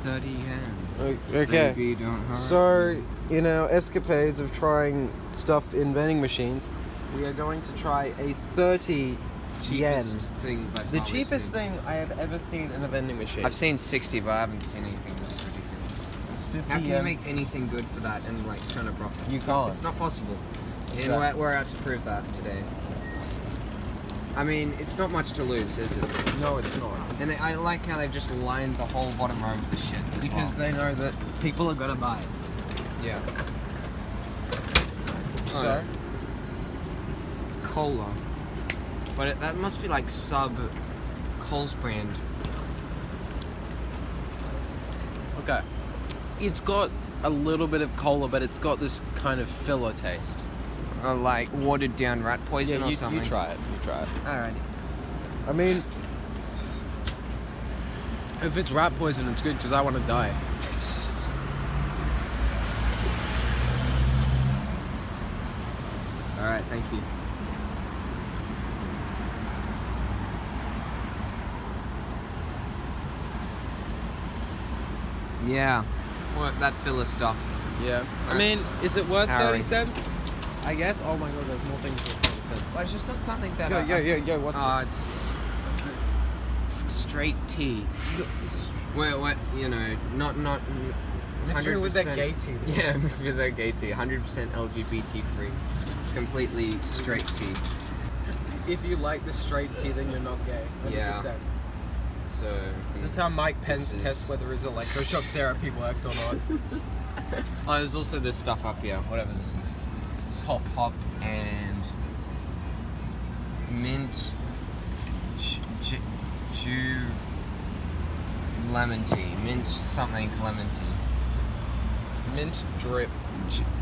30 yen. Okay. Baby, don't hurt So, me. in our escapades of trying stuff in vending machines, we are going to try a 30 yen. Thing by The far we've cheapest seen. thing I have ever seen in a vending machine. I've seen 60, but I haven't seen anything this ridiculous. It's 50 How can yen. you make anything good for that and like turn a profit? You can't. It's not possible. Okay. And we're out to prove that today. I mean, it's not much to lose, is it? No, it's not. And I like how they've just lined the whole bottom row with the shit. Because they know that people are gonna buy it. Yeah. So, Alright. Cola. But that must be like Coles brand. okay. It's got a little bit of cola, but it's got this kind of filler taste. Like watered down rat poison or something. You try it. Alrighty. I mean, if it's rat poison, it's good because I want to die. Alright, thank you. Yeah. What that filler stuff. Yeah. I mean, is it worth Harry. 30 cents? I guess. Oh my god, there's more things worth 30 cents. Well, it's just not something that Yo, what's this? It's straight tea. What, you know, not Mixed 100% with that gay tea. Yeah, mixed with that gay tea. 100% LGBT free. Completely straight tea. If you like the straight tea, then you're not gay. 100%. Yeah. So This is how Mike Pence This is- tests whether his electroshock therapy worked or not. oh, there's also this stuff up here. Whatever this is. Pop and mint lemon tea. Mint something lemon tea. Mint drip.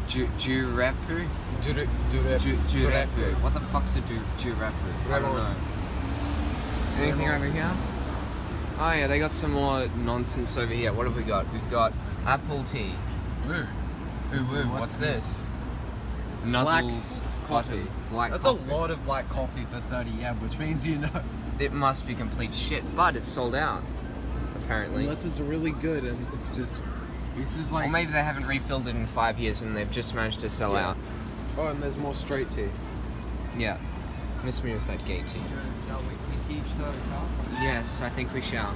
Jurepu? Drip. Jurepu. What the fuck's a jurepu? I don't know. Anything over here? Oh yeah, they got some more nonsense over here. What have we got? We've got apple tea. Woo. What's this? Nuzzles coffee. Black That's coffee. a lot of black coffee for 30 yen, which means you know. It must be complete shit, but it's sold out. Apparently. Unless it's really good and it's just. This is like. Or maybe they haven't refilled it in 5 years and they've just managed to sell out. Oh, and there's more straight tea. Yeah. Miss me with that gay tea. Shall we kick each other up? Yes, I think we shall.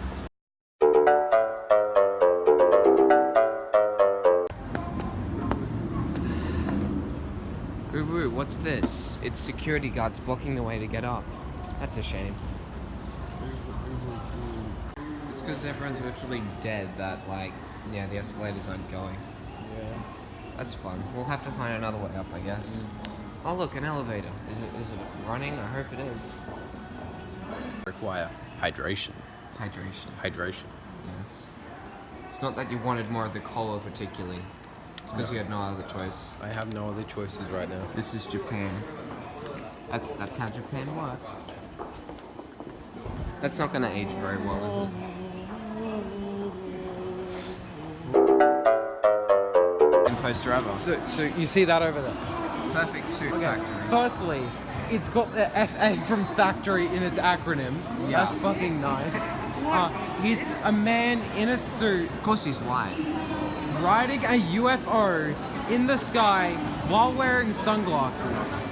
Ooh, what's this? It's security guards blocking the way to get up. That's a shame. It's because everyone's literally dead that, like, yeah, the escalators aren't going. Yeah. That's fun. We'll have to find another way up, I guess. Oh look, an elevator. Is it running? I hope it is. Require hydration. Hydration. Yes. It's not that you wanted more of the cola particularly. It's because you had no other choice. I have no other choices right now. This is Japan. That's how Japan works. That's not gonna age very well, is it? In poster ever. So you see that over there? Perfect suit factory. Firstly, it's got the FA from factory in its acronym. Yeah. That's fucking nice. It's a man in a suit Of course he's white. riding a UFO in the sky while wearing sunglasses.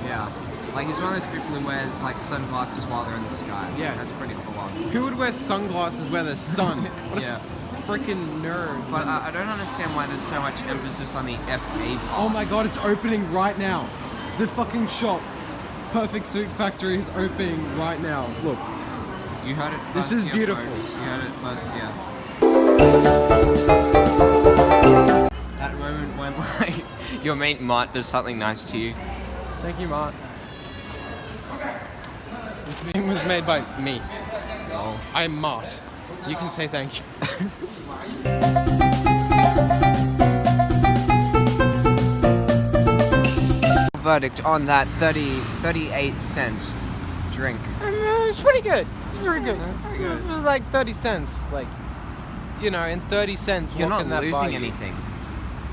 Yeah. Like he's one of those people who wears like sunglasses while they're in the sky. Yeah. That's pretty full on. Who would wear sunglasses where there's sun? What Yeah. a freaking nerd. But I don't understand why there's so much emphasis on the FA part. Oh my god, it's opening right now. The fucking shop, Perfect Suit Factory, is opening right now. Look. You heard it first. This is here, beautiful. Folks. You heard it first here. That moment when like your mate Mart does something nice to you. Thank you, Mart. This video was made by me. Oh. I'm Mart. You can say thank you. Verdict on that 38 cent drink. It's pretty good. It's pretty good. Pretty good. For like 30 cents, like, you know, in 30 cents, You're what not can that buy losing you? anything.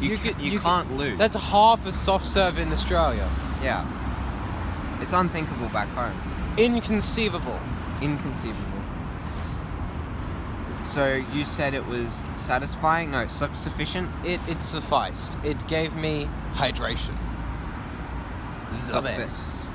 You can- can't lose. That's half a soft serve in Australia. Yeah. It's unthinkable back home. Inconceivable. Inconceivable. So you said it was satisfying? No, sufficient? It sufficed. It gave me hydration. The best.